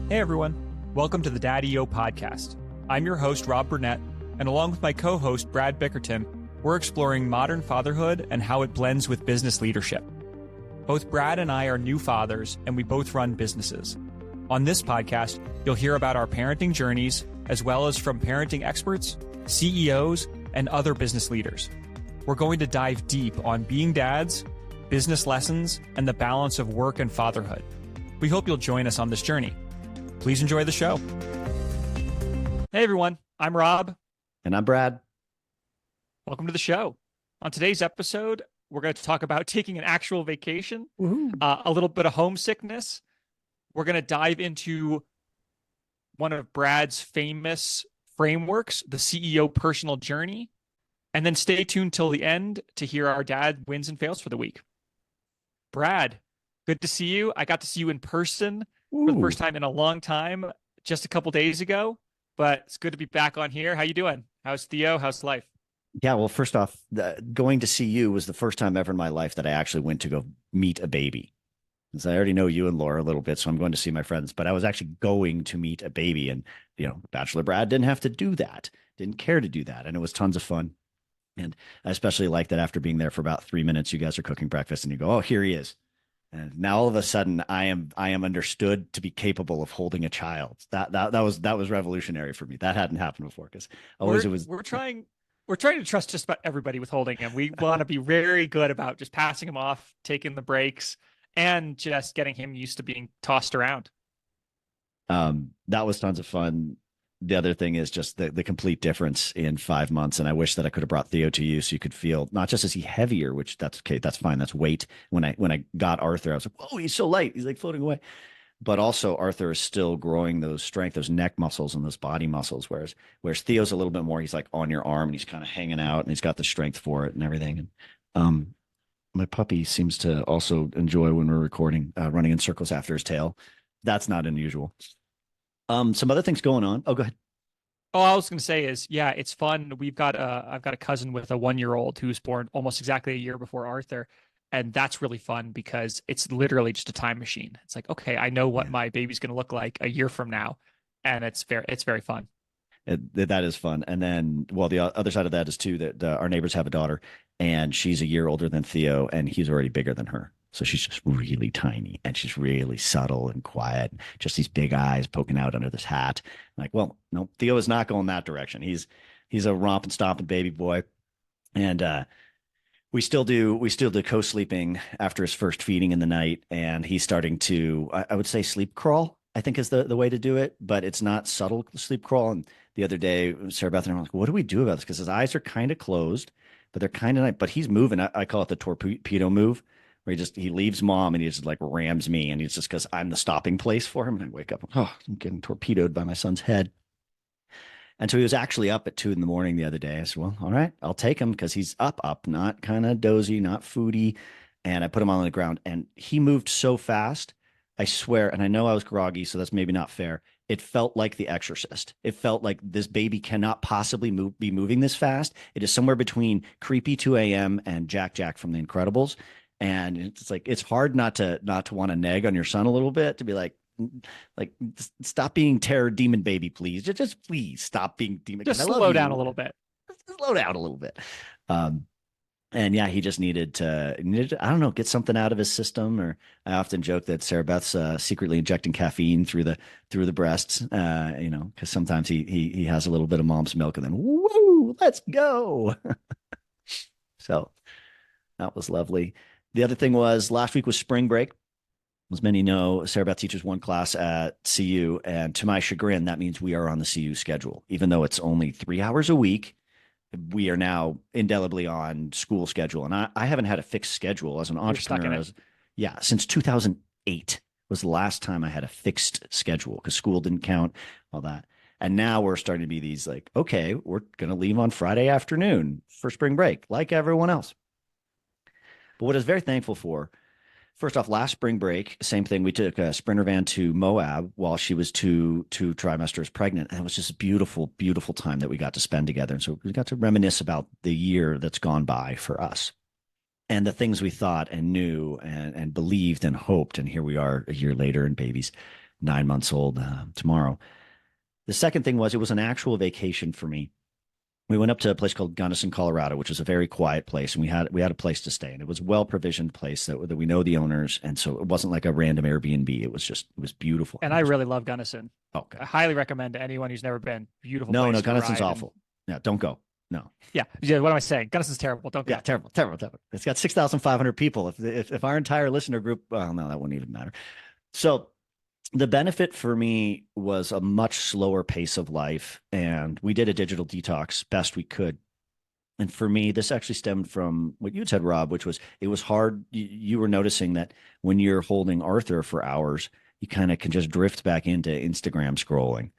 Hey everyone, welcome to the Daddy-O podcast. I'm your host, Rob Burnett, and along with my co-host, Brad Bickerton, we're exploring modern fatherhood and how it blends with business leadership. Both Brad and I are new fathers, and we both run businesses. On this podcast, you'll hear about our parenting journeys, as well as from parenting experts, CEOs, and other business leaders. We're going to dive deep on being dads, business lessons, and the balance of work and fatherhood. We hope you'll join us on this journey. Please enjoy the show. Hey everyone, I'm Rob. And I'm Brad. Welcome to the show. On today's episode, we're going to talk about taking an actual vacation, a little bit of homesickness. We're going to dive into one of Brad's famous frameworks, the CEO personal journey, and then stay tuned till the end to hear our dad wins and fails for the week. Brad, good to see you. I got to see you in person for the first time in a long time, just a couple days ago, but it's good to be back on here. How you doing? How's Theo? How's life? Yeah, well, first off, going to see you was the first time ever in my life that I actually went to go meet a baby. Because I already know you and Laura a little bit, so I'm going to see my friends, but I was actually going to meet a baby, and, Bachelor Brad didn't have to do that, didn't care to do that, and it was tons of fun. And I especially like that after being there for about 3 minutes, you guys are cooking breakfast, and you go, oh, here he is. And now all of a sudden I am understood to be capable of holding a child. That was revolutionary for me. That hadn't happened before, because we're trying to trust just about everybody with holding him. We want to be very good about just passing him off, taking the breaks, and just getting him used to being tossed around. That was tons of fun. The other thing is just the complete difference in 5 months. And I wish that I could have brought Theo to you so you could feel, not just is he heavier, which that's okay, that's fine, that's weight. When I got Arthur, I was like, whoa, he's so light, he's like floating away. But also Arthur is still growing those strength, those neck muscles and those body muscles, whereas Theo's a little bit more, he's like on your arm and he's kind of hanging out and he's got the strength for it and everything. And my puppy seems to also enjoy when we're recording, running in circles after his tail. That's not unusual. Some other things going on. Oh, go ahead. Oh, I was going to say is, yeah, it's fun. I've got a cousin with a 1-year-old who was born almost exactly a year before Arthur. And that's really fun because it's literally just a time machine. It's like, okay, I know what my baby's going to look like a year from now. And it's very fun. That is fun. And then, well, the other side of that is too, that our neighbors have a daughter and she's a year older than Theo and he's already bigger than her. So she's just really tiny and she's really subtle and quiet. Just these big eyes poking out under this hat. Like, well, no, Theo is not going that direction. He's a romping, stomping baby boy. And we still do co-sleeping after his first feeding in the night. And he's starting to, I would say, sleep crawl, I think is the way to do it. But it's not subtle sleep crawl. And the other day, Sarah Beth and I were like, what do we do about this? Because his eyes are kind of closed, but they're kind of nice. But he's moving. I call it the torpedo move. Where he leaves mom and he just like rams me, and it's just because I'm the stopping place for him. And I wake up, oh, I'm getting torpedoed by my son's head. And so he was actually up at 2 a.m. the other day. I said, well, all right, I'll take him because he's up, not kind of dozy, not foodie. And I put him on the ground and he moved so fast. I swear, and I know I was groggy, so that's maybe not fair. It felt like The Exorcist. It felt like this baby cannot possibly be moving this fast. It is somewhere between creepy 2 a.m. and Jack from The Incredibles. And it's like, it's hard not to want to nag on your son a little bit, to be like stop being terror demon baby, please. Just please stop being demon. Just slow down a little bit. Slow down a little bit. And yeah, he just needed to, I don't know, get something out of his system. Or I often joke that Sarah Beth's secretly injecting caffeine through the breasts, because sometimes he has a little bit of mom's milk and then, woo, let's go. So that was lovely. The other thing was last week was spring break. As many know, Sarah Beth teaches one class at CU, and to my chagrin, that means we are on the CU schedule. Even though it's only 3 hours a week, we are now indelibly on school schedule. And I haven't had a fixed schedule as an entrepreneur. Since 2008 was the last time I had a fixed schedule because school didn't count, all that. And now we're starting to be these like, okay, we're going to leave on Friday afternoon for spring break, like everyone else. But what I was very thankful for, first off, last spring break, same thing. We took a Sprinter van to Moab while she was two trimesters pregnant. And it was just a beautiful, beautiful time that we got to spend together. And so we got to reminisce about the year that's gone by for us and the things we thought and knew and believed and hoped. And here we are a year later and babies. 9 months old tomorrow. The second thing was it was an actual vacation for me. We went up to a place called Gunnison, Colorado, which was a very quiet place, and we had a place to stay, and it was a well provisioned place that we know the owners, and so it wasn't like a random Airbnb. It was beautiful. And I really love Gunnison. Okay. I highly recommend to anyone who's never been. Beautiful No, place no, to Gunnison's ride awful. Yeah, don't go. No. Yeah. What am I saying? Gunnison's terrible. Don't go. Yeah, terrible, terrible, terrible. It's got 6,500 people. If our entire listener group, well, no, that wouldn't even matter. So the benefit for me was a much slower pace of life, and we did a digital detox best we could. And for me, this actually stemmed from what you said, Rob, which was it was hard. You were noticing that when you're holding Arthur for hours, you kind of can just drift back into Instagram scrolling,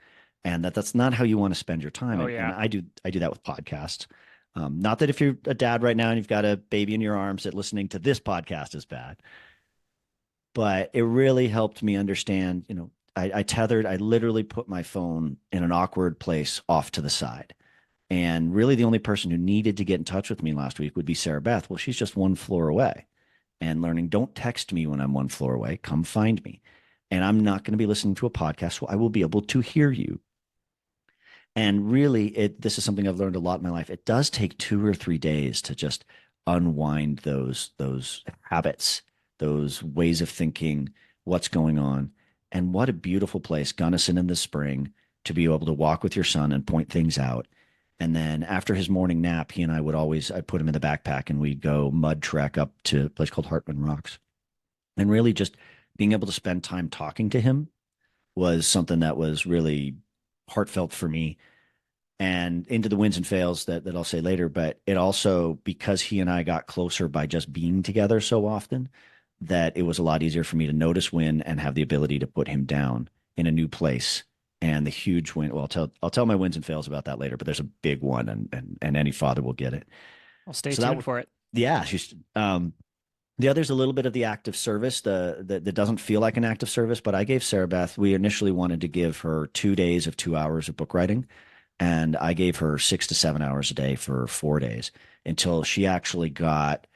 and that's not how you want to spend your time. Oh, and, yeah. and I do that with podcasts. Not that if you're a dad right now and you've got a baby in your arms, that listening to this podcast is bad, but it really helped me understand. I literally put my phone in an awkward place off to the side. And really, the only person who needed to get in touch with me last week would be Sarah Beth. Well, she's just one floor away, and learning, don't text me when I'm one floor away. Come find me. And I'm not going to be listening to a podcast, so I will be able to hear you. And really, this is something I've learned a lot in my life. It does take 2 or 3 days to just unwind those habits, those ways of thinking, what's going on. And what a beautiful place, Gunnison in the spring, to be able to walk with your son and point things out. And then after his morning nap, he and I'd put him in the backpack and we'd go mud trek up to a place called Hartman Rocks. And really just being able to spend time talking to him was something that was really heartfelt for me, and into the wins and fails that I'll say later. But it also, because he and I got closer by just being together so often, that it was a lot easier for me to notice win and have the ability to put him down in a new place. And the huge win, well, I'll tell my wins and fails about that later, but there's a big one, and any father will get it. I'll stay tuned for it. Yeah. The other's a little bit of the active service, that doesn't feel like an active service, but I gave Sarah Beth, we initially wanted to give her 2 days of 2 hours of book writing. And I gave her 6 to 7 hours a day for 4 days until she actually got,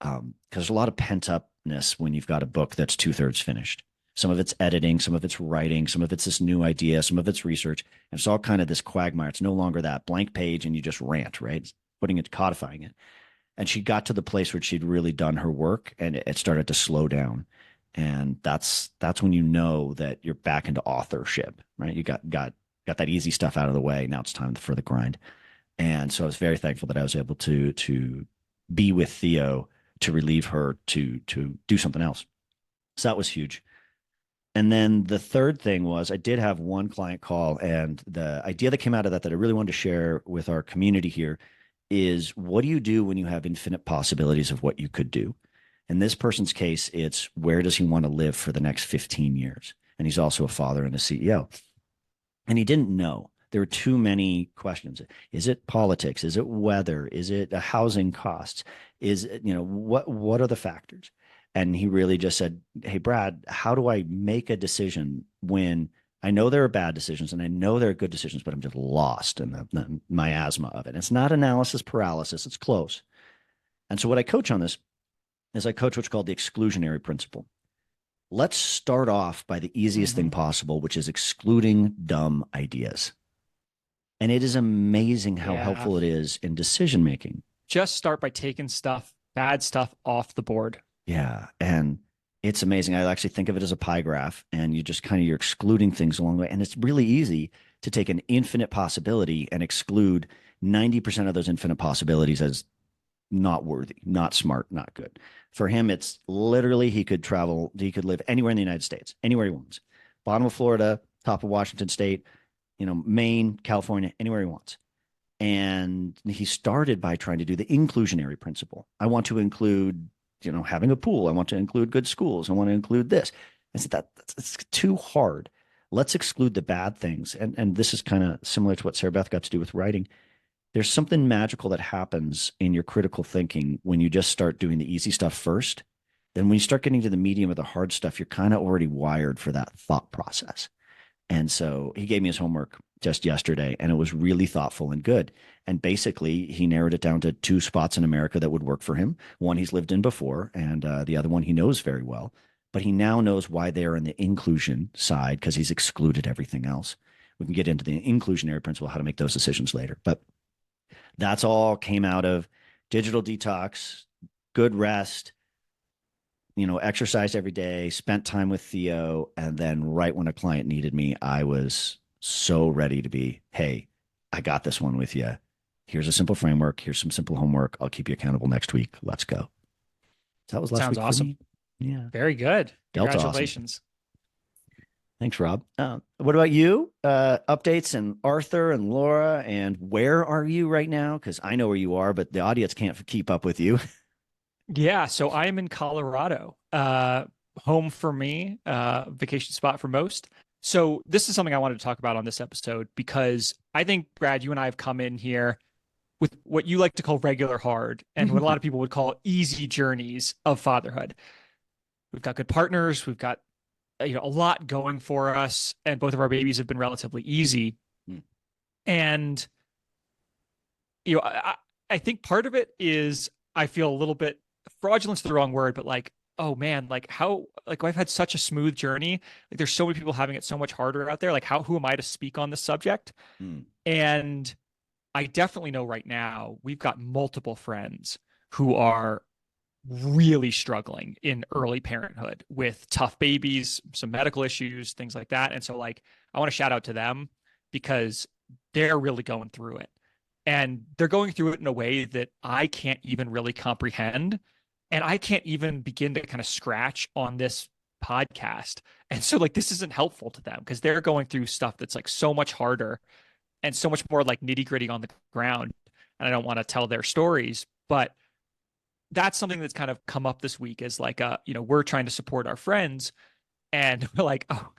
because there's a lot of pent upness when you've got a book that's 2/3 finished. Some of it's editing, some of it's writing, some of it's this new idea, some of it's research. And it's all kind of this quagmire. It's no longer that blank page and you just rant, right? It's putting it, codifying it. And she got to the place where she'd really done her work, and it started to slow down. And that's when you know that you're back into authorship, right? You got that easy stuff out of the way. Now it's time for the grind. And so I was very thankful that I was able to be with Theo, to relieve her, to do something else. So that was huge. And then the third thing was I did have one client call, and the idea that came out of that I really wanted to share with our community here is, what do you do when you have infinite possibilities of what you could do? In this person's case, it's where does he want to live for the next 15 years? And he's also a father and a CEO. And he didn't know. There were too many questions. Is it politics? Is it weather? Is it housing costs? Is it, what are the factors? And he really just said, hey, Brad, how do I make a decision when I know there are bad decisions and I know there are good decisions, but I'm just lost in the miasma of it? And it's not analysis paralysis. It's close. And so what I coach on this is I coach what's called the exclusionary principle. Let's start off by the easiest thing possible, which is excluding dumb ideas. And it is amazing how helpful it is in decision making. Just start by taking bad stuff off the board. Yeah. And it's amazing. I actually think of it as a pie graph, and you just you're excluding things along the way. And it's really easy to take an infinite possibility and exclude 90% of those infinite possibilities as not worthy, not smart, not good. For him, it's literally he could live anywhere in the United States, anywhere he wants. Bottom of Florida, top of Washington State, Maine, California, anywhere he wants. And he started by trying to do the inclusionary principle. I want to include having a pool. I want to include good schools. I want to include this. I said that's too hard. Let's exclude the bad things. And this is kind of similar to what Sarah Beth got to do with writing. There's something magical that happens in your critical thinking when you just start doing the easy stuff first. Then when you start getting to the medium of the hard stuff, you're kind of already wired for that thought process. And so he gave me his homework just yesterday, and it was really thoughtful and good. And basically, he narrowed it down to 2 spots in America that would work for him. One he's lived in before, and the other one he knows very well. but he now knows why they're in the inclusion side because he's excluded everything else. We can get into the inclusionary principle, how to make those decisions later. But that's all came out of digital detox, good rest, exercised every day, spent time with Theo. And then right when a client needed me, I was so ready to be, hey, I got this one with you. Here's a simple framework. Here's some simple homework. I'll keep you accountable next week. Let's go. So that was last Sounds week awesome. for me. Yeah. Very good. Delta Congratulations. Awesome. Thanks, Rob. What about you? Updates and Arthur and Laura, and where are you right now? Because I know where you are, but the audience can't keep up with you. Yeah, so I am in Colorado. Home for me, vacation spot for most. So this is something I wanted to talk about on this episode because I think, Brad, you and I have come in here with what you like to call regular hard and what a lot of people would call easy journeys of fatherhood. We've got good partners, we've got a lot going for us, and both of our babies have been relatively easy. And I think part of it is I feel a little bit fraudulent's the wrong word, but like, oh man, like how, like I've had such a smooth journey. Like there's so many people having it so much harder out there. Like who am I to speak on this subject? And I definitely know right now we've got multiple friends who are really struggling in early parenthood with tough babies, some medical issues, things like that. And so like, I want to shout out to them because they're really going through it. And they're going through it in a way that I can't even really comprehend. And I can't even begin to kind of scratch on this podcast. And so like, this isn't helpful to them because they're going through stuff that's like so much harder and so much more like nitty gritty on the ground. And I don't want to tell their stories, but that's something that's kind of come up this week is like, we're trying to support our friends and we're like, oh,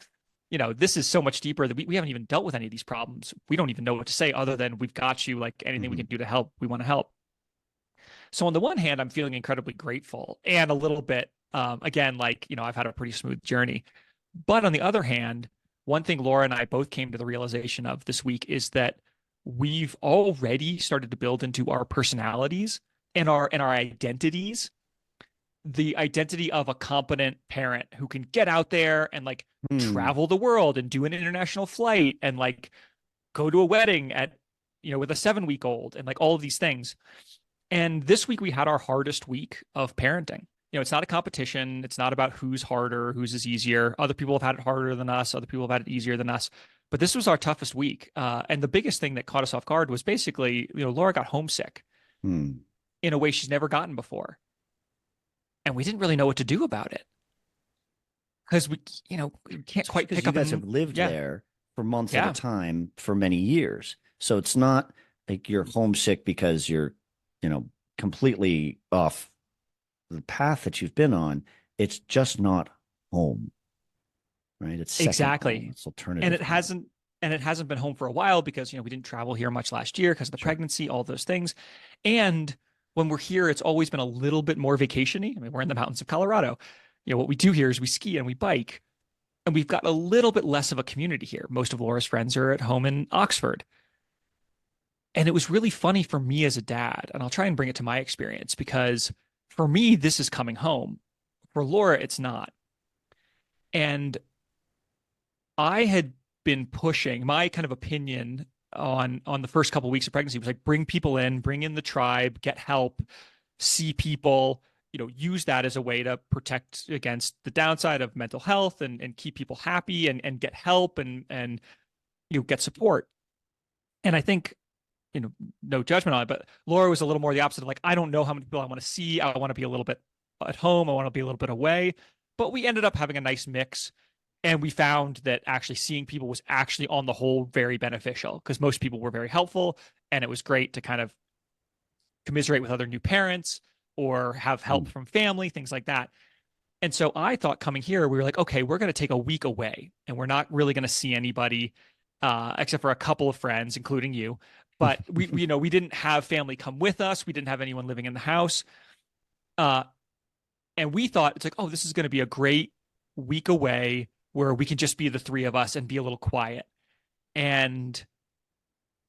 this is so much deeper that we haven't even dealt with any of these problems. We don't even know what to say other than we've got you, like anything we can do to help, we want to help. So on the one hand, I'm feeling incredibly grateful and a little bit, again, like, I've had a pretty smooth journey. But on the other hand, one thing Laura and I both came to the realization of this week is that we've already started to build into our personalities and our identities the identity of a competent parent who can get out there and like travel the world and do an international flight and like go to a wedding at with a 7-week-old and like all of these things. And this week we had our hardest week of parenting. It's not a competition. It's not about who's harder, whose is easier. Other people have had it harder than us. Other people have had it easier than us. But this was our toughest week. And the biggest thing that caught us off guard was basically, Laura got homesick in a way she's never gotten before. And we didn't really know what to do about it. Because we can't quite pick up. You guys have lived there for months at a time for many years. So it's not like you're homesick because you're, completely off the path that you've been on. It's just not home. Right. It's exactly. Home. It's alternative. And it hasn't been home for a while because, we didn't travel here much last year because of the pregnancy, all those things. And when we're here, it's always been a little bit more vacation-y. I mean, we're in the mountains of Colorado. What we do here is we ski and we bike, and we've got a little bit less of a community here. Most of Laura's friends are at home in Oxford. And it was really funny for me as a dad, and I'll try and bring it to my experience because for me, this is coming home. For Laura, it's not. And I had been pushing my kind of opinion on the first couple of weeks of pregnancy was like, bring people in, bring in the tribe, get help, see people, use that as a way to protect against the downside of mental health and keep people happy and get help and get support. And I think, no judgment on it, but Laura was a little more the opposite of like, I don't know how many people I want to see. I want to be a little bit at home. I want to be a little bit away. But we ended up having a nice mix. And we found that actually seeing people was actually on the whole very beneficial because most people were very helpful. And it was great to kind of commiserate with other new parents or have help from family, things like that. And so I thought coming here, we were like, okay, we're going to take a week away and we're not really going to see anybody except for a couple of friends, including you. But we didn't have family come with us. We didn't have anyone living in the house. And we thought it's like, oh, this is going to be a great week away where we can just be the three of us and be a little quiet. And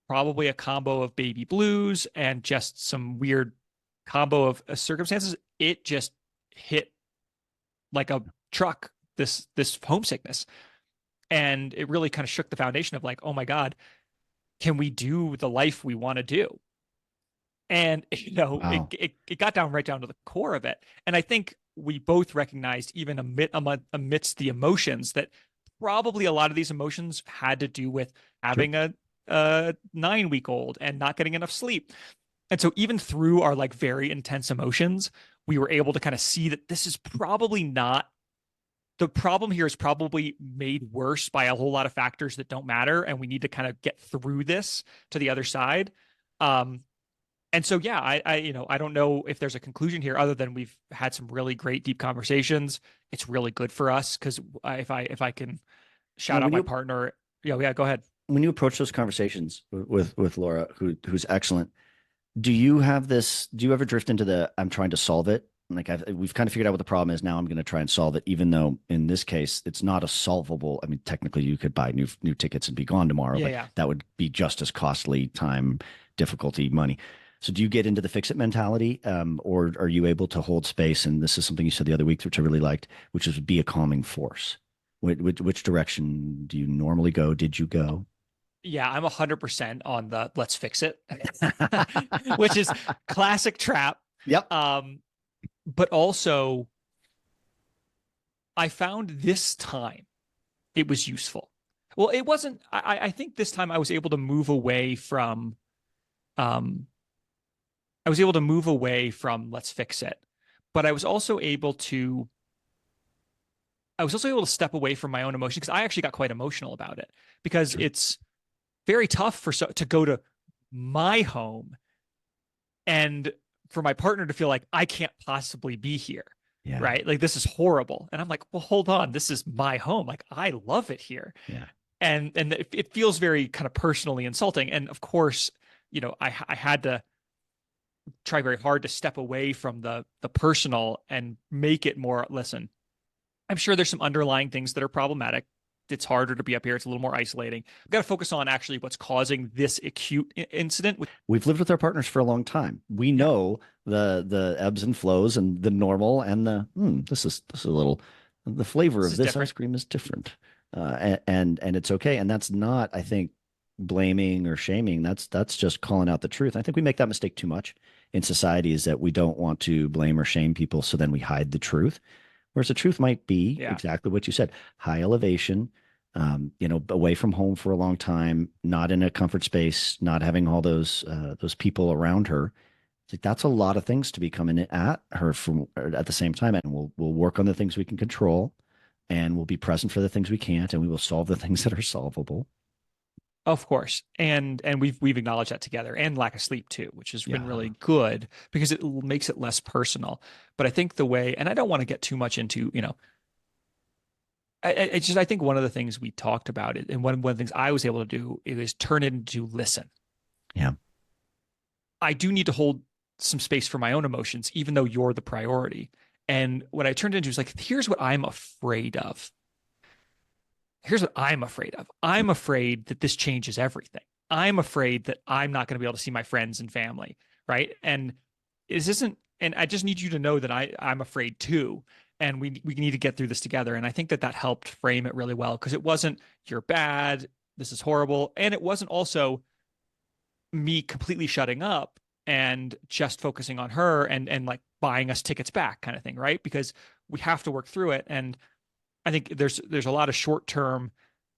probably a combo of baby blues and just some weird combo of circumstances. It just hit like a truck, this homesickness. And it really kind of shook the foundation of like, oh my God, can we do the life we want to do? And Wow. it got right down to the core of it. And I think we both recognized, even amidst the emotions, that probably a lot of these emotions had to do with Sure. having a 9-week-old and not getting enough sleep. And so even through our like very intense emotions, we were able to kind of see that this is probably not the problem. Here is probably made worse by a whole lot of factors that don't matter, and we need to kind of get through this to the other side. And so, yeah, I don't know if there's a conclusion here other than we've had some really great deep conversations. It's really good for us because if I can Now, shout out my partner, yeah, go ahead. when you approach those conversations with Laura, who's excellent, do you have this? Do you ever drift into the I'm trying to solve it? Like we've kind of figured out what the problem is. Now I'm going to try and solve it, even though in this case it's not a solvable. I mean, technically you could buy new tickets and be gone tomorrow, Yeah, but yeah. that would be just as costly, time, difficulty, money. So do you get into the fix it mentality, or are you able to hold space? And this is something you said the other week, which I really liked, which is be a calming force. Which direction do you normally go? Did you go? Yeah, I'm 100% on the let's fix it, which is classic trap. Yep. But also, I found this time it was useful. Well, it wasn't. I think this time I was able to move away from. I was able to move away from let's fix it, but I was also able to step away from my own emotion because I actually got quite emotional about it because Sure. it's very tough to go to my home and for my partner to feel like I can't possibly be here. Yeah. Right. Like this is horrible. And I'm like, well, hold on. This is my home. Like I love it here. Yeah. And it feels very kind of personally insulting. And of course, I had to try very hard to step away from the personal and make it more, listen, I'm sure there's some underlying things that are problematic. It's harder to be up here. It's a little more isolating. We've got to focus on actually what's causing this acute incident. We've lived with our partners for a long time. We know the ebbs and flows and the normal and this is a little, the flavor of this ice cream is different, and it's okay. And that's not, I think, blaming or shaming. That's just calling out the truth. I think we make that mistake too much in society, is that we don't want to blame or shame people, so then we hide the truth. Whereas the truth might be exactly what you said: high elevation, away from home for a long time, not in a comfort space, not having all those people around her. It's like that's a lot of things to be coming at her from at the same time, and we'll work on the things we can control, and we'll be present for the things we can't, and we will solve the things that are solvable. Of course. And we've acknowledged that together, and lack of sleep too, which has been really good because it makes it less personal. But I think the way, and I don't want to get too much into, I think one of the things we talked about it, and one of the things I was able to do is turn it into listen. Yeah. I do need to hold some space for my own emotions, even though you're the priority. And what I turned into is like, here's what I'm afraid of. Here's what I'm afraid of. I'm afraid that this changes everything. I'm afraid that I'm not going to be able to see my friends and family, right? And and I just need you to know that I'm afraid too. And we need to get through this together. And I think that helped frame it really well, because it wasn't you're bad, this is horrible. And it wasn't also me completely shutting up and just focusing on her and like buying us tickets back kind of thing, right? Because we have to work through it. And I think there's a lot of short-term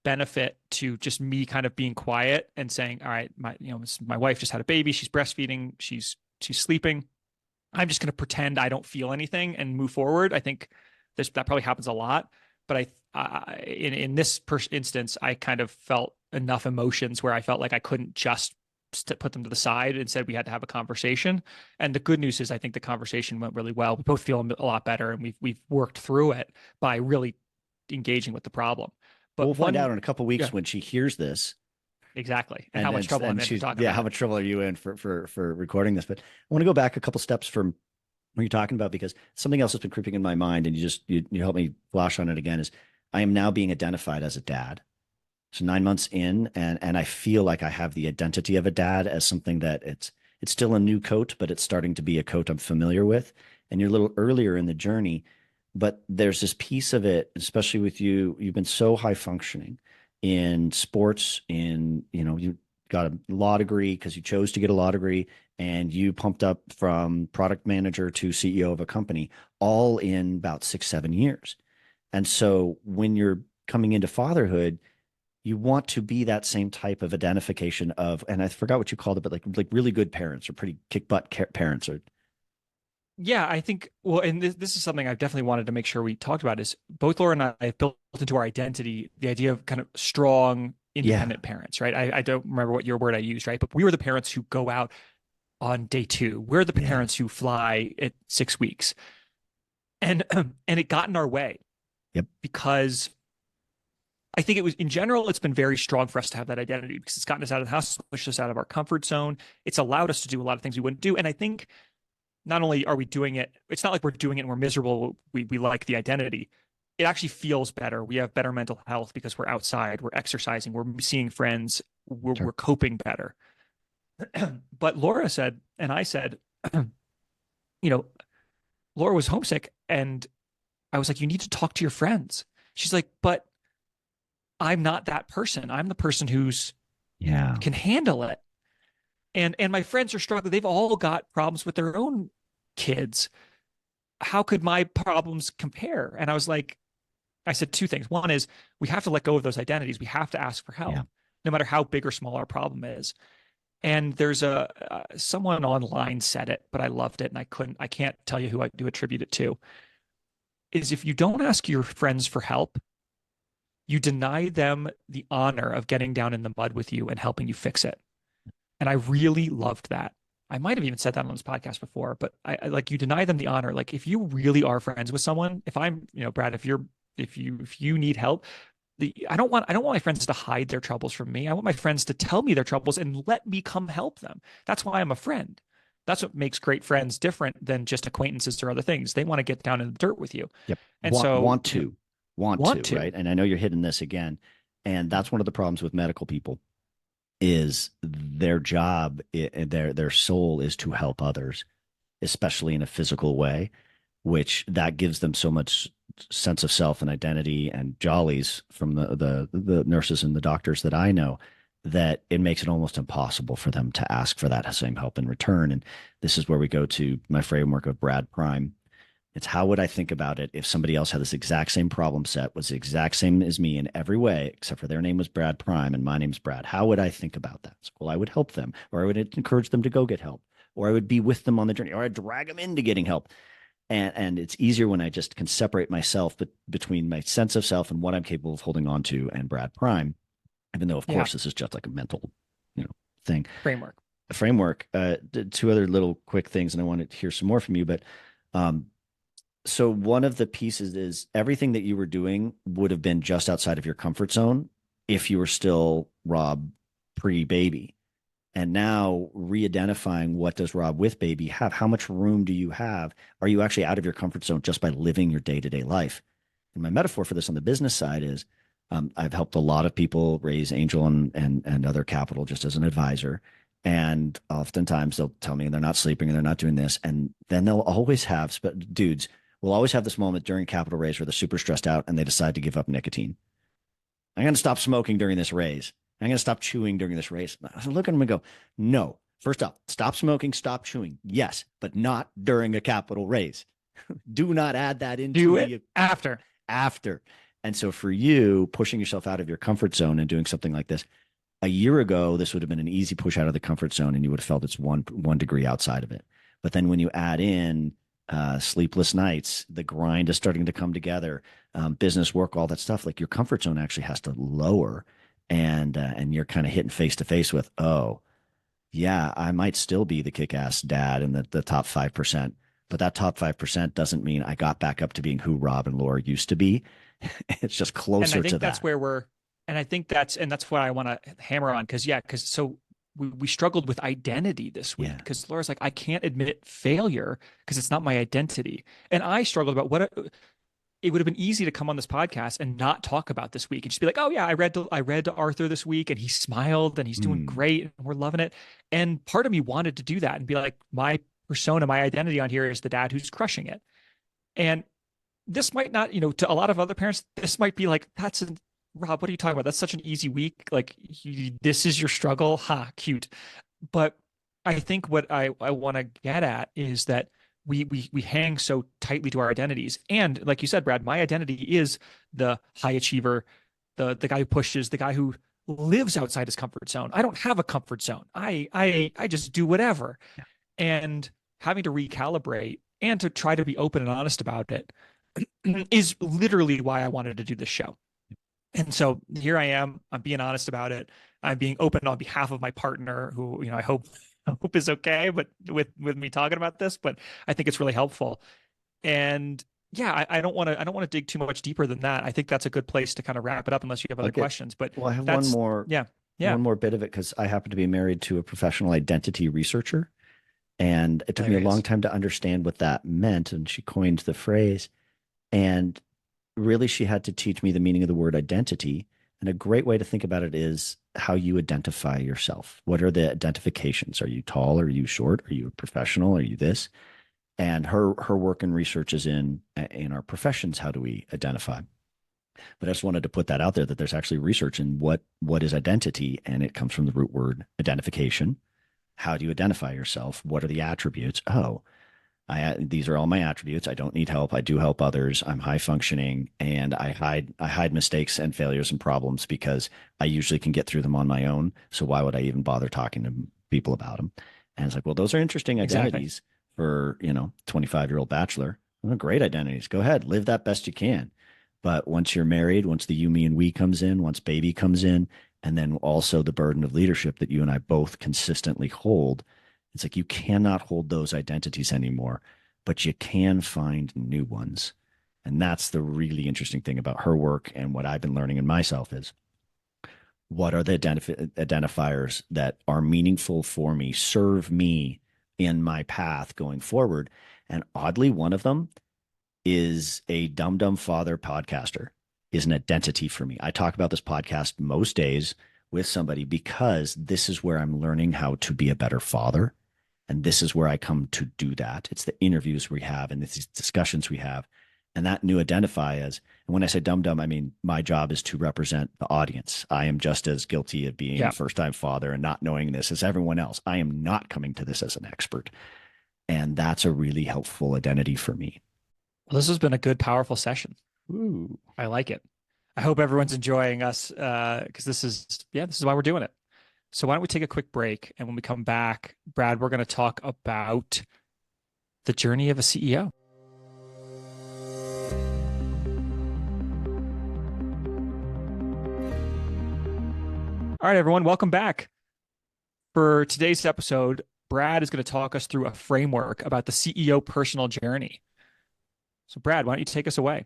benefit to just me kind of being quiet and saying, all right, my wife just had a baby, she's breastfeeding, she's sleeping. I'm just going to pretend I don't feel anything and move forward. I think that probably happens a lot, but in this instance, I kind of felt enough emotions where I felt like I couldn't just put them to the side. Instead, we had to have a conversation. And the good news is, I think the conversation went really well. We both feel a lot better, and we've worked through it by really engaging with the problem. But we'll find out in a couple of weeks when she hears this. Exactly. And how much trouble I'm in to talk about. Yeah, how much trouble are you in for recording this? But I want to go back a couple steps from what you're talking about, because something else has been creeping in my mind, and you help me flash on it again, is I am now being identified as a dad. So 9 months in, and I feel like I have the identity of a dad as something that it's still a new coat, but it's starting to be a coat I'm familiar with. And you're a little earlier in the journey, But there's this piece of it, especially with you, you've been so high functioning in sports, you got a law degree because you chose to get a law degree, and you pumped up from product manager to CEO of a company all in about 6, 7 years. And so when you're coming into fatherhood, you want to be that same type of identification of, and I forgot what you called it, but like really good parents or pretty kick butt parents or. Yeah, I think, well, and this is something I've definitely wanted to make sure we talked about is both Laura and I have built into our identity the idea of kind of strong, independent parents, right? I don't remember what your word I used, right? But we were the parents who go out on day 2. We're the parents who fly at 6 weeks. And and it got in our way. Yep. Because I think it was, in general, it's been very strong for us to have that identity because it's gotten us out of the house, pushed us out of our comfort zone. It's allowed us to do a lot of things we wouldn't do. And I think not only are we doing it, it's not like we're doing it and we're miserable. We like the identity. It actually feels better. We have better mental health because we're outside, we're exercising, we're seeing friends, we're coping better. But Laura said, and I said, Laura was homesick, and I was like, you need to talk to your friends. She's like, but I'm not that person. I'm the person who's can handle it. And my friends are struggling. They've all got problems with their own kids. How could my problems compare? And I said 2 things. One is we have to let go of those identities. We have to ask for help, no matter how big or small our problem is. And there's someone online said it, but I loved it, and I can't tell you who I do attribute it to. Is if you don't ask your friends for help, you deny them the honor of getting down in the mud with you and helping you fix it. And I really loved that. I might have even said that on this podcast before, but I like, you deny them the honor. Like, if you really are friends with someone, if I'm, Brad, if you need help, I don't want my friends to hide their troubles from me. I want my friends to tell me their troubles and let me come help them. That's why I'm a friend. That's what makes great friends different than just acquaintances or other things. They want to get down in the dirt with you. Yep. And want to, right? And I know you're hitting this again. And that's one of the problems with medical people is their job, their soul is to help others, especially in a physical way, which that gives them so much sense of self and identity and jollies from the nurses and the doctors that I know, that it makes it almost impossible for them to ask for that same help in return. And this is where we go to my framework of Brad Prime. It's how would I think about it if somebody else had this exact same problem set, was the exact same as me in every way, except for their name was Brad Prime and my name's Brad. How would I think about that? So, well, I would help them, or I would encourage them to go get help, or I would be with them on the journey, or I'd drag them into getting help. And it's easier when I just can separate myself between my sense of self and what I'm capable of holding on to and Brad Prime, even though, of course, this is just like a mental, thing. Framework. A framework. 2 other little quick things, and I want to hear some more from you, but so one of the pieces is everything that you were doing would have been just outside of your comfort zone if you were still Rob pre-baby. And now re-identifying, what does Rob with baby have? How much room do you have? Are you actually out of your comfort zone just by living your day-to-day life? And my metaphor for this on the business side is I've helped a lot of people raise angel and other capital just as an advisor. And oftentimes they'll tell me they're not sleeping and they're not doing this. And then they'll always have, dudes will always have this moment during capital raise where they're super stressed out and they decide to give up nicotine. I'm going to stop smoking during this raise. I'm going to stop chewing during this race. I look at them and go, no. First off, stop smoking, stop chewing. Yes, but not during a capital raise. Do not add that into Do it after. And so for you, pushing yourself out of your comfort zone and doing something like this, a year ago, this would have been an easy push out of the comfort zone and you would have felt it's one degree outside of it. But then when you add in sleepless nights, the grind is starting to come together, business, work, all that stuff, like your comfort zone actually has to lower, and you're kind of hitting face to face with, oh yeah, I might still be the kick-ass dad in the top 5%, but that top 5% doesn't mean I got back up to being who Rob and Laura used to be. It's just closer to that. And I think that's where and I think that's what I want to hammer on. Cause so we struggled with identity this week because Laura's like, I can't admit failure because it's not my identity. And I struggled about it would have been easy to come on this podcast and not talk about this week and just be like, oh yeah, I read to Arthur this week and he smiled and he's doing great and we're loving it. And part of me wanted to do that and be like, my persona, my identity on here is the dad who's crushing it. And this might not, to a lot of other parents, this might be like, Rob, what are you talking about? That's such an easy week. Like, this is your struggle. Ha, cute. But I think what I want to get at is that we hang so tightly to our identities. And like you said, Brad, my identity is the high achiever, the guy who pushes, the guy who lives outside his comfort zone. I don't have a comfort zone. I just do whatever. Yeah. And having to recalibrate and to try to be open and honest about it is literally why I wanted to do this show. And so here I am. I'm being honest about it. I'm being open on behalf of my partner, who I hope is okay, but with me talking about this. But I think it's really helpful. And yeah, I don't want to dig too much deeper than that. I think that's a good place to kind of wrap it up, unless you have other questions. But well, I have one more. Yeah. One more bit of it, because I happen to be married to a professional identity researcher, and it took me a long time to understand what that meant. And she coined the phrase, and really she had to teach me the meaning of the word identity. And a great way to think about it is how you identify yourself. What are the identifications? Are you tall? Are you short? Are you a professional? Are you this? And her work and research is in our professions. How do we identify? But I just wanted to put that out there, that there's actually research in what is identity, and it comes from the root word identification. How do you identify yourself? What are the attributes? Oh, these are all my attributes. I don't need help. I do help others. I'm high functioning, and I hide mistakes and failures and problems because I usually can get through them on my own. So why would I even bother talking to people about them? And it's like, well, those are interesting identities for 25-year-old bachelor. Well, great identities. Go ahead, live that best you can. But once you're married, once the you, me, and we comes in, once baby comes in, and then also the burden of leadership that you and I both consistently hold, it's like you cannot hold those identities anymore, but you can find new ones. And that's the really interesting thing about her work, and what I've been learning in myself is, what are the identifiers that are meaningful for me, serve me in my path going forward? And oddly, one of them is a Dum Father podcaster, is an identity for me. I talk about this podcast most days with somebody because this is where I'm learning how to be a better father. And this is where I come to do that. It's the interviews we have and these discussions we have. And that new identify as, and when I say Dum, I mean, my job is to represent the audience. I am just as guilty of being a first-time father and not knowing this as everyone else. I am not coming to this as an expert. And that's a really helpful identity for me. Well, this has been a good, powerful session. Ooh. I like it. I hope everyone's enjoying us, because this is why we're doing it. So why don't we take a quick break, and when we come back, Brad, we're going to talk about the journey of a CEO. All right, everyone, welcome back. For today's episode, Brad is going to talk us through a framework about the CEO personal journey. So Brad, why don't you take us away?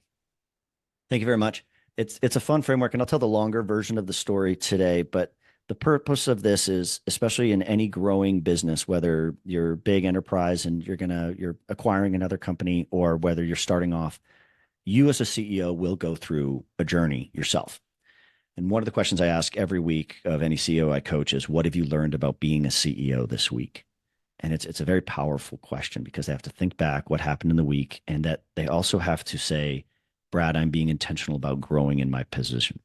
Thank you very much. It's a fun framework, and I'll tell the longer version of the story today, but the purpose of this is, especially in any growing business, whether you're big enterprise and you're acquiring another company, or whether you're starting off, you as a CEO will go through a journey yourself. And one of the questions I ask every week of any CEO I coach is, what have you learned about being a CEO this week? And it's a very powerful question, because they have to think back what happened in the week, and that they also have to say, Brad, I'm being intentional about growing in my position.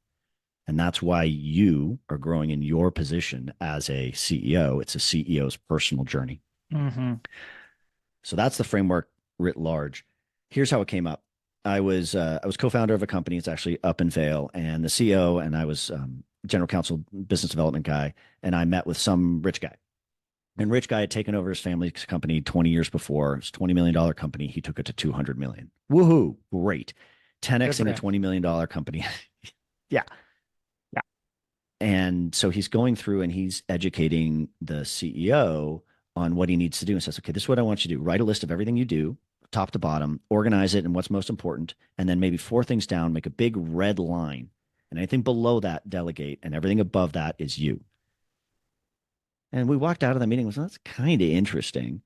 And that's why you are growing in your position as a CEO. It's a CEO's personal journey. Mm-hmm. So that's the framework writ large. Here's how it came up. I was co-founder of a company. It's actually up in Vail, and the CEO and I was general counsel, business development guy, and I met with some rich guy. And rich guy had taken over his family's company 20 years before. It's a $20 million company. He took it to $200 million. Woohoo! Great. 10xing a $20 million company. Yeah. And so he's going through and he's educating the CEO on what he needs to do, and says, okay, this is what I want you to do. Write a list of everything you do, top to bottom, organize it and what's most important, and then maybe 4 things down, make a big red line, and anything below that, delegate, and everything above that is you. And we walked out of the meeting and was, that's kind of interesting,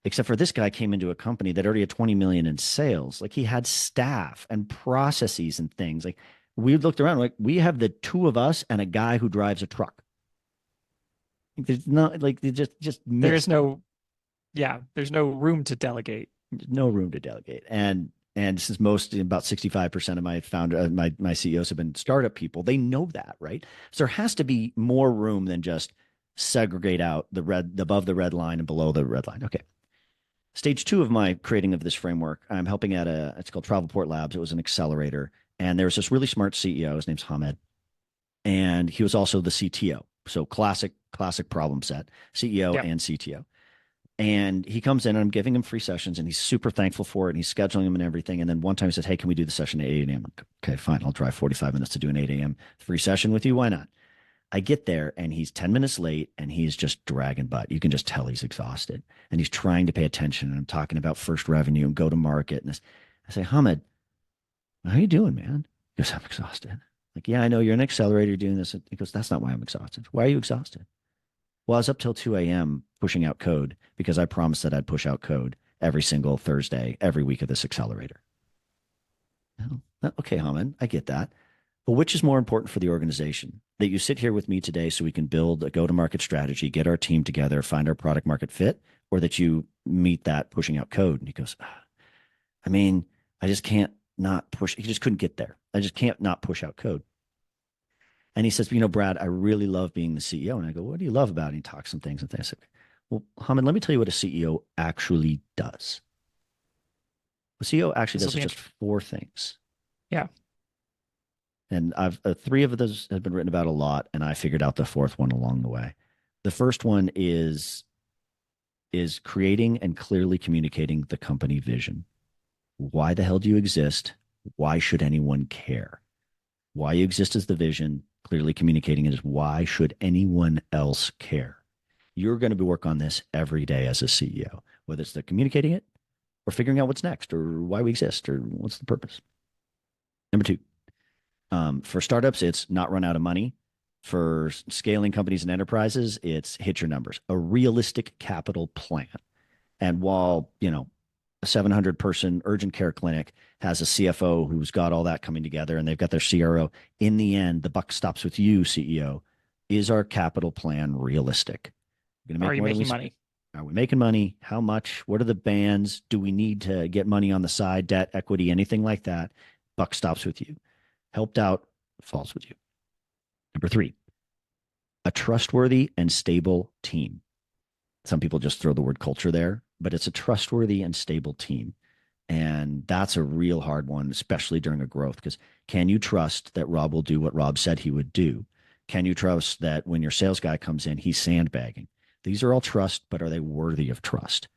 except for this guy came into a company that already had 20 million in sales. Like, he had staff and processes and things. Like, we looked around, like, we have the 2 of us and a guy who drives a truck. There's not, like, they just there's no room to delegate. No room to delegate. And And since about 65% of my my CEOs have been startup people, they know that, right? So there has to be more room than just segregate out above the red line and below the red line. Okay. Stage 2 of my creating of this framework, I'm helping at it's called Travelport Labs. It was an accelerator. And there was this really smart CEO. His name's Hamed. And he was also the CTO. So classic problem set, CEO and CTO. And he comes in and I'm giving him free sessions and he's super thankful for it. And he's scheduling them and everything. And then one time he says, hey, can we do the session at 8 a.m.? Okay, fine. I'll drive 45 minutes to do an 8 a.m. free session with you. Why not? I get there and he's 10 minutes late and he's just dragging butt. You can just tell he's exhausted and he's trying to pay attention. And I'm talking about first revenue and go to market. And I say, Hamed, how are you doing, man? He goes, I'm exhausted. Like, yeah, I know you're an accelerator doing this. He goes, that's not why I'm exhausted. Why are you exhausted? Well, I was up till 2 a.m. pushing out code because I promised that I'd push out code every single Thursday, every week of this accelerator. Oh, okay, Hamed, I get that. But which is more important for the organization? That you sit here with me today so we can build a go-to-market strategy, get our team together, find our product market fit, or that you meet that pushing out code? And he goes, I mean, I just can't not push. He just couldn't get there. I just can't not push out code. And he says, Brad, I really love being the CEO. And I go, what do you love about it? And he talks some things and things. I said, well, Hamed, let me tell you what a CEO actually does. A CEO actually does just 4 things. Yeah. And I've 3 of those have been written about a lot, and I figured out the 4th one along the way. The first one is creating and clearly communicating the company vision. Why the hell do you exist? Why should anyone care? Why you exist is the vision. Clearly communicating it is why should anyone else care? You're going to be working on this every day as a CEO, whether it's the communicating it or figuring out what's next or why we exist or what's the purpose. Number 2. For startups, it's not run out of money. For scaling companies and enterprises, it's hit your numbers, a realistic capital plan. And while, a 700-person urgent care clinic has a CFO who's got all that coming together and they've got their CRO, in the end, the buck stops with you, CEO. Is our capital plan realistic? Are you making money? Are we making money? How much? What are the bands? Do we need to get money on the side, debt, equity, anything like that? Buck stops with you. Helped out, falls with you. Number 3, a trustworthy and stable team. Some people just throw the word culture there, but it's a trustworthy and stable team. And that's a real hard one, especially during a growth, because can you trust that Rob will do what Rob said he would do? Can you trust that when your sales guy comes in, he's sandbagging? These are all trust, but are they worthy of trust?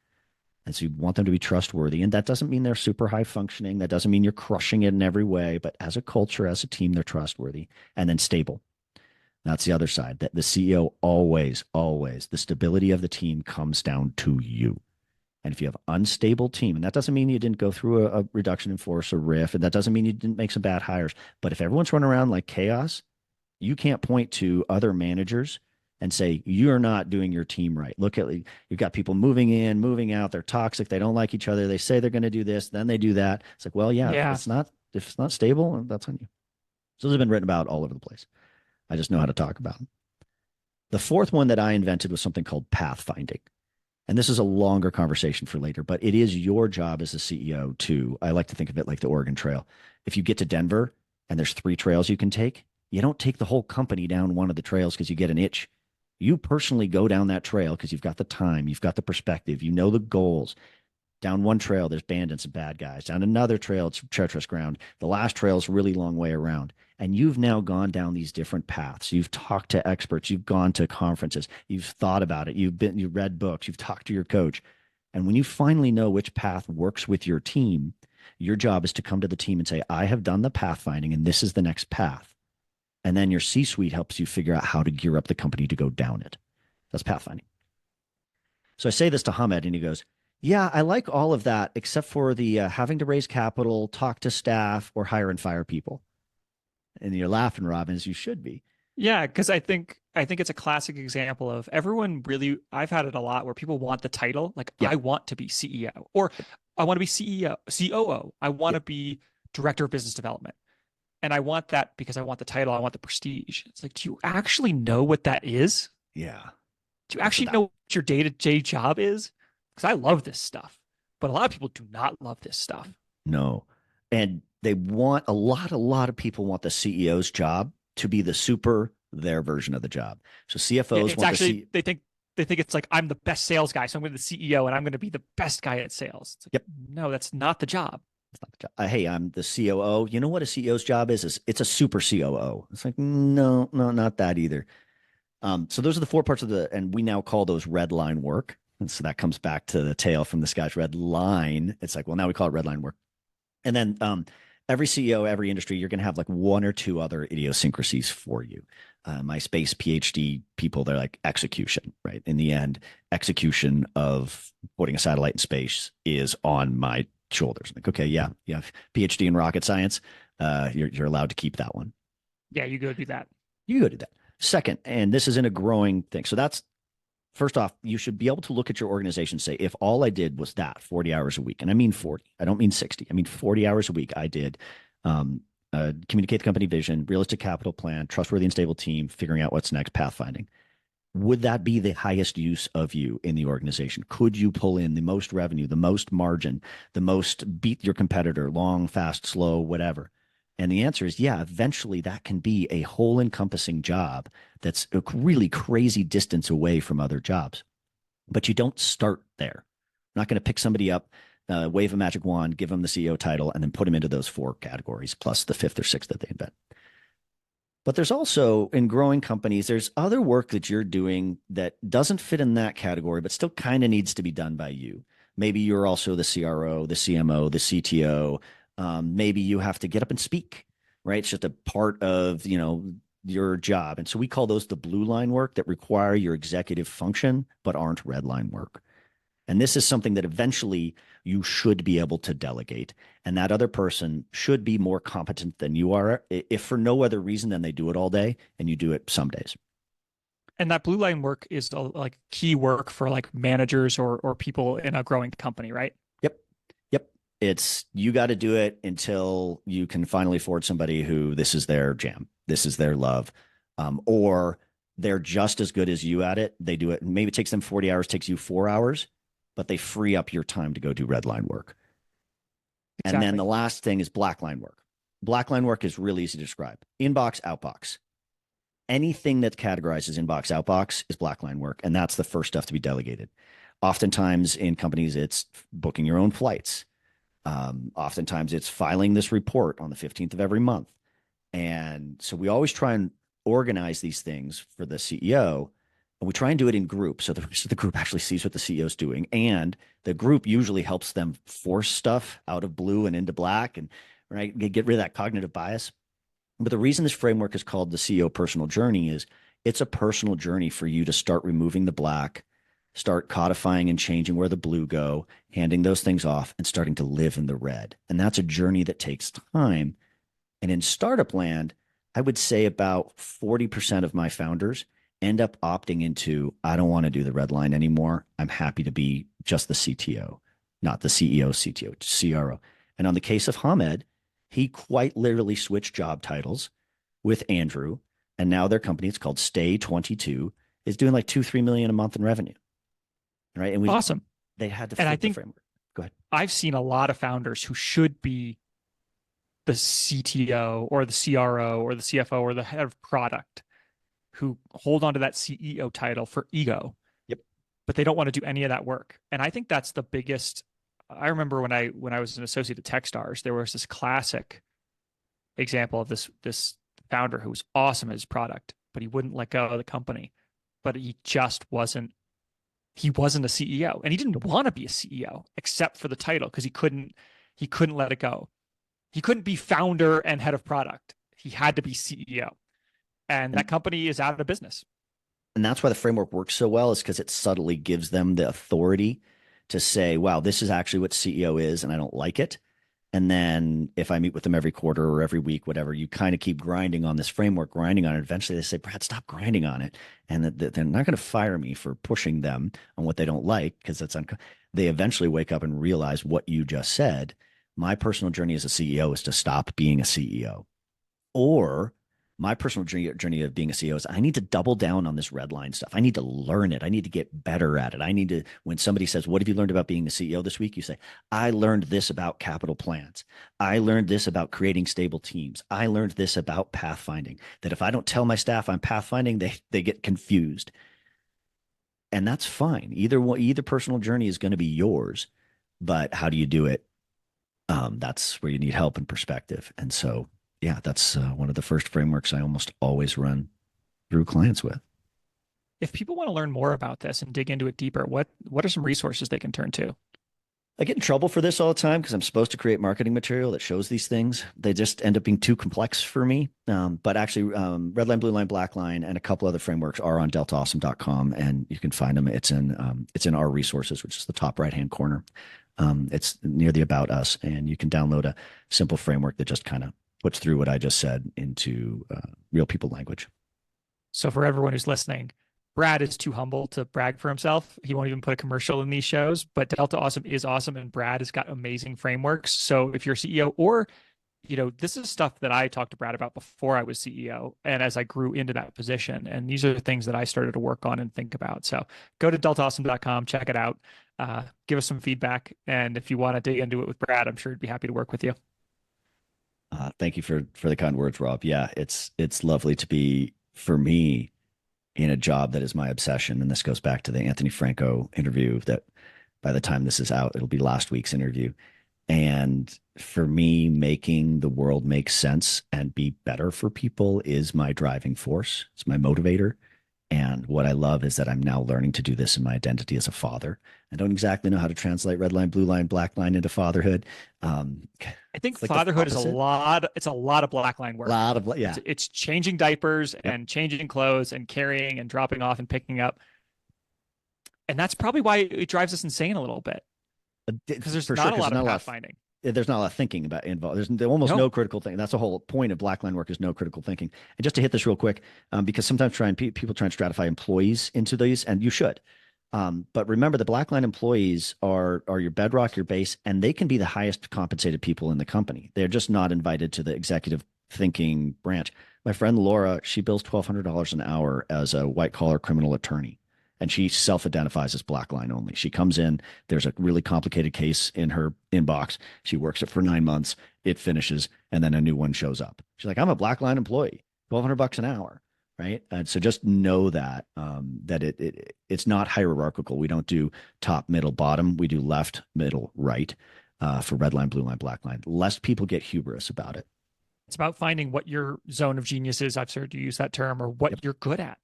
And so you want them to be trustworthy. And that doesn't mean they're super high functioning. That doesn't mean you're crushing it in every way. But as a culture, as a team, they're trustworthy. And then stable. That's the other side. That the CEO always, the stability of the team comes down to you. And if you have unstable team, and that doesn't mean you didn't go through a reduction in force or RIF, and that doesn't mean you didn't make some bad hires. But if everyone's running around like chaos, you can't point to other managers and say, you're not doing your team right. Look at, you've got people moving in, moving out. They're toxic. They don't like each other. They say they're going to do this. Then they do that. It's like, well, yeah. If it's not stable, that's on you. So those have been written about all over the place. I just know how to talk about them. The 4th one that I invented was something called pathfinding. And this is a longer conversation for later, but it is your job as a CEO to, I like to think of it like the Oregon Trail. If you get to Denver and there's 3 trails you can take, you don't take the whole company down one of the trails because you get an itch. You personally go down that trail because you've got the time, you've got the perspective, you know the goals. Down one trail, there's bandits and bad guys. Down another trail, it's treacherous ground. The last trail is a really long way around. And you've now gone down these different paths. You've talked to experts. You've gone to conferences. You've thought about it. You've read books. You've talked to your coach. And when you finally know which path works with your team, your job is to come to the team and say, I have done the pathfinding and this is the next path. And then your C-suite helps you figure out how to gear up the company to go down it. That's pathfinding. So I say this to Hamed and he goes, yeah, I like all of that except for the having to raise capital, talk to staff, or hire and fire people. And you're laughing, Robin, as you should be. Yeah, because I think it's a classic example of everyone really, I've had it a lot where people want the title, like I want to be CEO, or I want to be CEO, COO. I want to be director of business development. And I want that because I want the title, I want the prestige. It's like, do you actually know what that is? Yeah. Do you actually know what your day-to-day job is? Because I love this stuff, but a lot of people do not love this stuff. No. And they want a lot of people want the CEO's job to be their version of the job. So Yeah, CFOs it's want actually they think it's like I'm the best sales guy, so I'm going to be the CEO and I'm going to be the best guy at sales. It's like, yep, no, that's not the job. it's not the job. Hey, I'm the COO. You know what a CEO's job is it's a super COO. It's like, no, no, not that either. So those are the four parts of and we now call those red line work. And so that comes back to the tale from the Scotch red line. It's like, well, now we call it red line work. And then every CEO, every industry, you're going to have like one or two other idiosyncrasies for you. My space PhD people, they're like execution, right? In the end, execution of putting a satellite in space is on my shoulders. Like, okay, yeah, you have PhD in rocket science. You're allowed to keep that one. Yeah, you go do that. You go do that. Second, and this is in a growing thing. So that's first off, you should be able to look at your organization and say, if all I did was that 40 hours a week, and I mean 40, I don't mean 60, I mean 40 hours a week, I did communicate the company vision, realistic capital plan, trustworthy and stable team, figuring out what's next, pathfinding. Would that be the highest use of you in the organization? Could you pull in the most revenue, the most margin, the most beat your competitor, long, fast, slow, whatever? And the answer is, yeah, eventually that can be a whole encompassing job that's a really crazy distance away from other jobs. But you don't start there. You're not going to pick somebody up, wave a magic wand, give them the CEO title, and then put them into those four categories, plus the fifth or sixth that they invent. But there's also, in growing companies, there's other work that you're doing that doesn't fit in that category, but still kind of needs to be done by you. Maybe you're also the CRO, the CMO, the CTO. Maybe you have to get up and speak, right? It's just a part of, your job. And so we call those the blue line work that require your executive function, but aren't red line work. And this is something that eventually you should be able to delegate. And that other person should be more competent than you are, if for no other reason than they do it all day and you do it some days. And that blue line work is like key work for like managers or people in a growing company, right? Yep. Yep. It's you got to do it until you can finally afford somebody who this is their jam. This is their love. Or they're just as good as you at it. They do it. Maybe it takes them 40 hours, takes you 4 hours, but they free up your time to go do red line work. Exactly. And then the last thing is black line work. Black line work is really easy to describe. Inbox, outbox. Anything that categorizes inbox, outbox is black line work. And that's the first stuff to be delegated. Oftentimes in companies, it's booking your own flights. Oftentimes it's filing this report on the 15th of every month. And so we always try and organize these things for the CEO. And we try and do it in groups. So the rest of the group actually sees what the CEO is doing. And the group usually helps them force stuff out of blue and into black and right get rid of that cognitive bias. But the reason this framework is called the CEO personal journey is it's a personal journey for you to start removing the black, start codifying and changing where the blue go, handing those things off and starting to live in the red. And that's a journey that takes time. And in startup land, I would say about 40% of my founders end up opting into, I don't want to do the red line anymore. I'm happy to be just the CTO, not the CEO, CTO, CRO. And on the case of Hamed, he quite literally switched job titles with Andrew. And now their company, it's called Stay 22, is doing like 2-3 million a month in revenue. Right. And awesome. They had to fit the framework. Go ahead. I've seen a lot of founders who should be the CTO or the CRO or the CFO or the head of product who hold on to that CEO title for ego. Yep. But they don't want to do any of that work. And I think that's the biggest. I remember when I was an associate at Techstars, there was this classic example of this founder who was awesome at his product, but he wouldn't let go of the company. But he just wasn't a CEO. And he didn't want to be a CEO except for the title because he couldn't let it go. He couldn't be founder and head of product. He had to be CEO. And that company is out of business. And that's why the framework works so well, is because it subtly gives them the authority to say, wow, this is actually what CEO is, and I don't like it. And then if I meet with them every quarter or every week, whatever, you kind of keep grinding on this framework, grinding on it. Eventually they say, Brad, stop grinding on it. And they're not going to fire me for pushing them on what they don't like, because they eventually wake up and realize what you just said. My personal journey as a CEO is to stop being a CEO. Or my personal journey of being a CEO is I need to double down on this red line stuff. I need to learn it. I need to get better at it. I need to, when somebody says, what have you learned about being the CEO this week? You say, I learned this about capital plans. I learned this about creating stable teams. I learned this about pathfinding, that if I don't tell my staff I'm pathfinding, they get confused. And that's fine. Either personal journey is going to be yours, but how do you do it? That's where you need help and perspective. And so, yeah, that's one of the first frameworks I almost always run through clients with. If people want to learn more about this and dig into it deeper, what are some resources they can turn to? I get in trouble for this all the time because I'm supposed to create marketing material that shows these things. They just end up being too complex for me. But actually, Red Line, Blue Line, Black Line, and a couple other frameworks are on deltaawesome.com, and you can find them. It's in our resources, which is the top right-hand corner. It's near the About Us, and you can download a simple framework that just kind of puts through what I just said into real people language. So for everyone who's listening, Brad is too humble to brag for himself. He won't even put a commercial in these shows, but Delta Awesome is awesome, and Brad has got amazing frameworks. So if you're CEO, or, this is stuff that I talked to Brad about before I was CEO and as I grew into that position. And these are the things that I started to work on and think about. So go to deltaawesome.com, check it out, give us some feedback. And if you want to dig into it with Brad, I'm sure he'd be happy to work with you. Thank you for the kind words, Rob. Yeah, it's lovely to be, for me, in a job that is my obsession. And this goes back to the Anthony Franco interview that by the time this is out, it'll be last week's interview. And for me, making the world make sense and be better for people is my driving force. It's my motivator. And what I love is that I'm now learning to do this in my identity as a father. I don't exactly know how to translate red line, blue line, black line into fatherhood. I think fatherhood is a lot. It's a lot of black line work. A lot of, yeah. It's changing diapers and changing clothes and carrying and dropping off and picking up. And that's probably why it drives us insane a little bit. Because there's not a lot of pathfinding. There's not a lot of thinking about involved. There's almost no critical thinking. That's the whole point of black line work, is no critical thinking. And just to hit this real quick, because sometimes people try and stratify employees into these, and you should. But remember, the black line employees are your bedrock, your base, and they can be the highest compensated people in the company. They're just not invited to the executive thinking branch. My friend Laura, she bills $1,200 an hour as a white collar criminal attorney. And she self-identifies as black line only. She comes in, there's a really complicated case in her inbox. She works it for 9 months, it finishes, and then a new one shows up. She's like, I'm a black line employee, $1,200 an hour, right? And so just know that it's not hierarchical. We don't do top, middle, bottom. We do left, middle, right for red line, blue line, black line. Lest people get hubris about it. It's about finding what your zone of genius is. I've started to use that term, or what you're good at.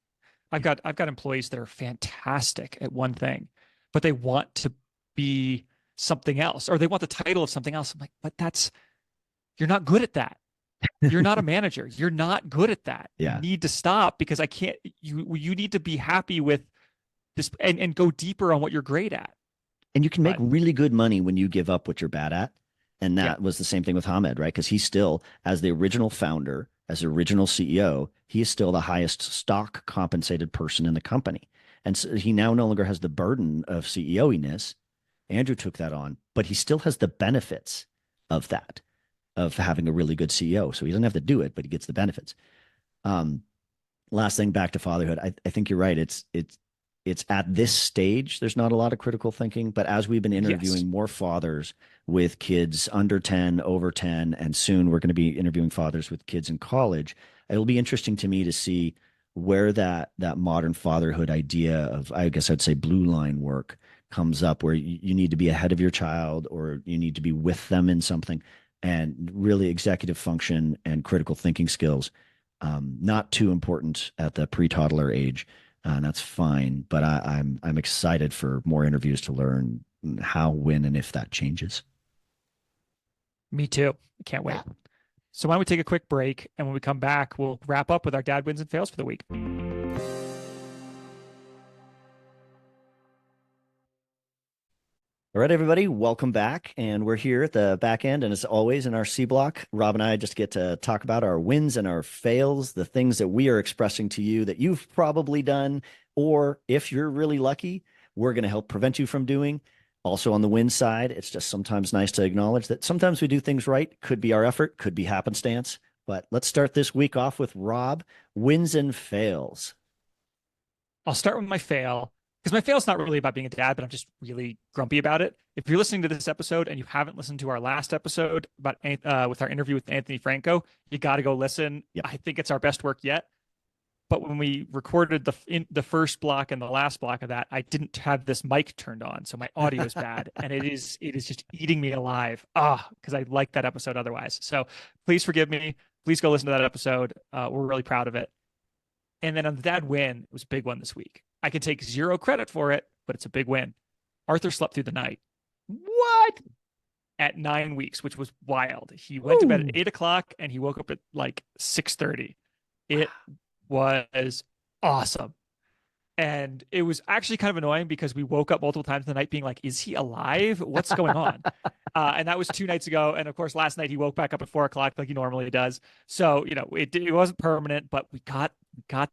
I've got employees that are fantastic at one thing, but they want to be something else, or they want the title of something else. I'm like, but you're not good at that. You're not a manager. You're not good at that. Yeah. You need to stop, because I can't, you need to be happy with this and go deeper on what you're great at. And you can make really good money when you give up what you're bad at. And that was the same thing with Hamed, right? Because he's still, as the original founder, as the original CEO, he is still the highest stock compensated person in the company. And so he now no longer has the burden of CEO-iness. Andrew took that on, but he still has the benefits of that, of having a really good CEO. So he doesn't have to do it, but he gets the benefits. Last thing, back to fatherhood. I think you're right. It's at this stage, there's not a lot of critical thinking, but as we've been interviewing more fathers with kids under 10, over 10, and soon we're going to be interviewing fathers with kids in college, it'll be interesting to me to see where that modern fatherhood idea of, I guess I'd say, blue line work comes up, where you need to be ahead of your child, or you need to be with them in something, and really executive function and critical thinking skills, not too important at the pre-toddler age. And that's fine, but I'm excited for more interviews to learn how, when, and if that changes. Me too. I can't wait. So why don't we take a quick break, and when we come back, we'll wrap up with our dad wins and fails for the week. All right, everybody, welcome back. And we're here at the back end. And as always, in our C block, Rob and I just get to talk about our wins and our fails, the things that we are expressing to you that you've probably done, or if you're really lucky, we're going to help prevent you from doing. Also on the win side, it's just sometimes nice to acknowledge that sometimes we do things right. Could be our effort, could be happenstance, But let's start this week off with Rob, wins and fails. I'll start with my fail because my fail is not really about being a dad, but I'm just really grumpy about it. If you're listening to this episode and you haven't listened to our last episode about with our interview with Anthony Franco, you got to go listen. Yep. I think it's our best work yet. But when we recorded the first block and the last block of that, I didn't have this mic turned on, so my audio is bad, and it is just eating me alive. Because I like that episode otherwise. So please forgive me. Please go listen to that episode. We're really proud of it. And then on the dad win, it was a big one this week. I can take zero credit for it, but it's a big win. Arthur slept through the night. What? At 9 weeks, which was wild. He went to bed at 8 o'clock and he woke up at like 6:30. It was awesome. And it was actually kind of annoying because we woke up multiple times in the night being like, is he alive? What's going on? And that was 2 nights ago. And of course, last night he woke back up at 4 o'clock like he normally does. So, it wasn't permanent, but we got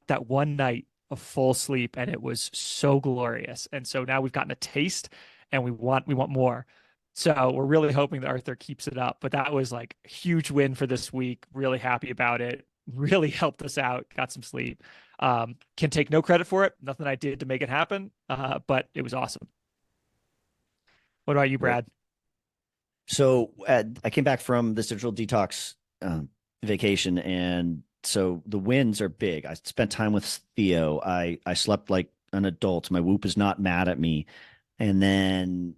that one night of full sleep and it was so glorious. And so now we've gotten a taste and we want more. So we're really hoping that Arthur keeps it up. But that was like a huge win for this week. Really happy about it. Really helped us out. Got some sleep. Can take no credit for it. Nothing I did to make it happen. But it was awesome. What about you, Brad? So I came back from this digital detox vacation, and so the wins are big. I spent time with Theo. I slept like an adult. My Whoop is not mad at me. And then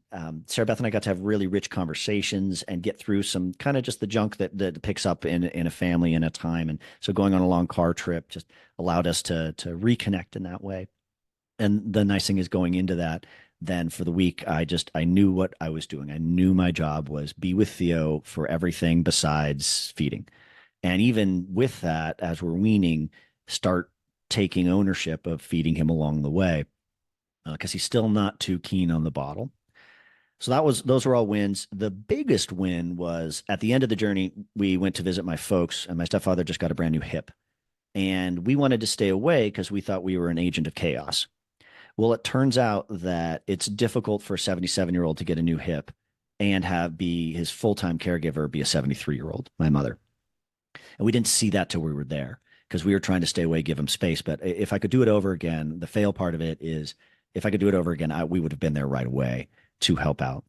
Sarah Beth and I got to have really rich conversations and get through some kind of just the junk that picks up in a family in a time. And so going on a long car trip just allowed us to reconnect in that way. And the nice thing is going into that, then for the week, I knew what I was doing. I knew my job was be with Theo for everything besides feeding. And even with that, as we're weaning, start taking ownership of feeding him along the way. Because he's still not too keen on the bottle. So those were all wins. The biggest win was at the end of the journey, we went to visit my folks, and my stepfather just got a brand new hip. And we wanted to stay away because we thought we were an agent of chaos. Well, it turns out that it's difficult for a 77-year-old to get a new hip and be his full-time caregiver be a 73-year-old, my mother. And we didn't see that till we were there because we were trying to stay away, give him space. But if I could do it over again, the fail part of it is, if I could do it over again, we would have been there right away to help out.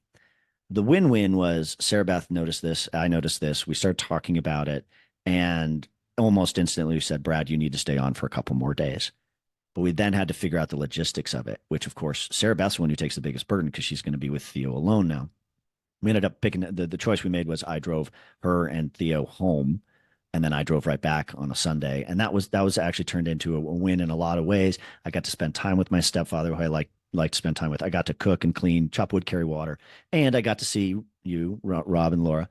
The win-win was Sarah Beth noticed this. I noticed this. We started talking about it. And almost instantly we said, Brad, you need to stay on for a couple more days. But we then had to figure out the logistics of it, which, of course, Sarah Beth's the one who takes the biggest burden because she's going to be with Theo alone now. We ended up picking the choice we made was I drove her and Theo home. And then I drove right back on a Sunday. And that was actually turned into a win in a lot of ways. I got to spend time with my stepfather, who I like to spend time with. I got to cook and clean, chop wood, carry water. And I got to see you, Rob and Laura.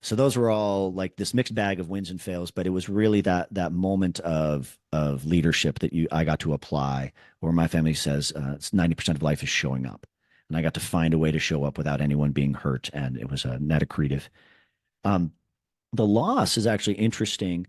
So those were all like this mixed bag of wins and fails. But it was really that moment of leadership that I got to apply, where my family says it's 90% of life is showing up. And I got to find a way to show up without anyone being hurt. And it was a net accretive. The loss is actually interesting.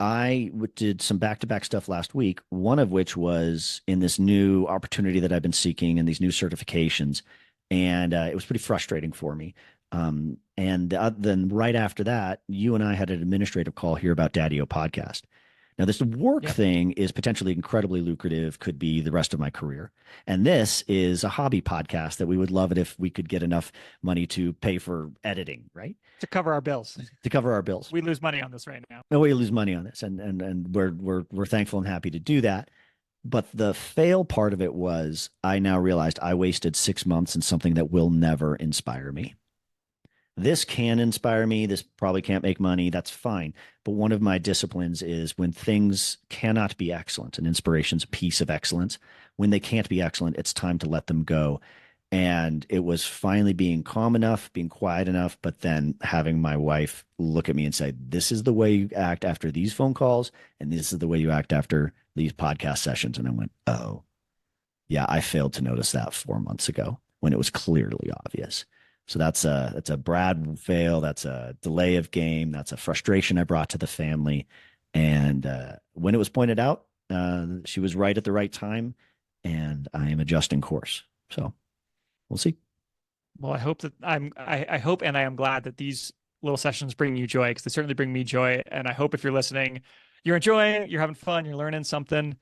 I did some back-to-back stuff last week, one of which was in this new opportunity that I've been seeking and these new certifications. And it was pretty frustrating for me. And then right after that, you and I had an administrative call here about Daddy-O podcast. Now, this work thing is potentially incredibly lucrative, could be the rest of my career. And this is a hobby podcast that we would love it if we could get enough money to pay for editing, right? To cover our bills. To cover our bills. We lose money on this right now. No, we lose money on this. And we're thankful and happy to do that. But the fail part of it was I now realized I wasted 6 months in something that will never inspire me. This can inspire me. This probably can't make money. That's fine. But one of my disciplines is when things cannot be excellent, and inspiration's a piece of excellence. When they can't be excellent, it's time to let them go. And it was finally being calm enough, being quiet enough, but then having my wife look at me and say, this is the way you act after these phone calls, and this is the way you act after these podcast sessions. And I went, oh, yeah, I failed to notice that 4 months ago when it was clearly obvious. So that's a Brad fail. That's a delay of game. That's a frustration I brought to the family. And when it was pointed out, she was right at the right time, and I am adjusting course. So we'll see. Well, I hope that I hope and I am glad that these little sessions bring you joy, because they certainly bring me joy. And I hope if you're listening, you're enjoying it, you're having fun, you're learning something.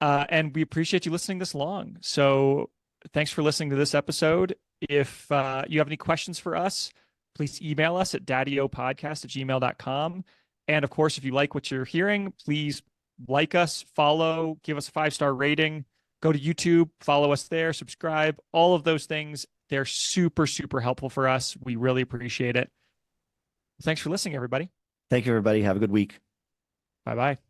And we appreciate you listening this long. So thanks for listening to this episode. If you have any questions for us, please email us at daddyopodcast@gmail.com. And of course, if you like what you're hearing, please like us, follow, give us a 5-star rating, go to YouTube, follow us there, subscribe, all of those things. They're super, super helpful for us. We really appreciate it. Thanks for listening, everybody. Thank you, everybody. Have a good week. Bye-bye.